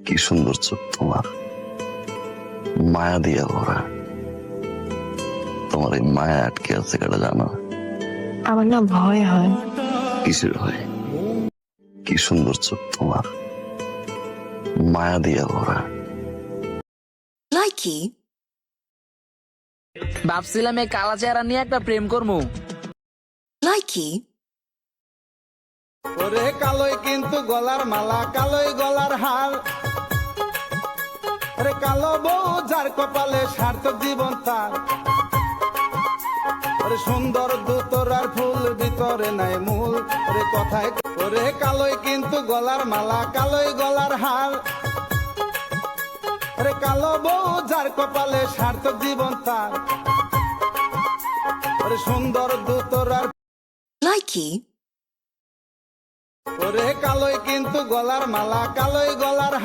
কি সুন্দর চোখ তোমার, মায়া দিয়া ভরা। তোমার এই মায়া আটকে আছে কেটা জানো? আমার না ভয় হয়। কিসের হয়? কি সুন্দর চোখ তোমার, মায়া দিয়া ভরা। লাইকি ভাবছিলাম এই কালা চেহারা নিয়ে একটা প্রেম করবো। লাইকি ওরে কালোই কিন্তু গলার মালা, কালোই গলার হার। ওরে কালো বউ যার কপালে সার্থক জীবন তার। ওরে সুন্দর দুতরার ফুল ভিতরে নাই মূল। ওরে কথায় ওরে কালোই কিন্তু গলার মালা, কালোই গলার হার। ওরে কালো বউ যার কপালে সার্থক জীবন তার। ওরে সুন্দর দুতরার লাইকি ওরে কালোই কিন্তু গলার মালা, কালোই গলার হার।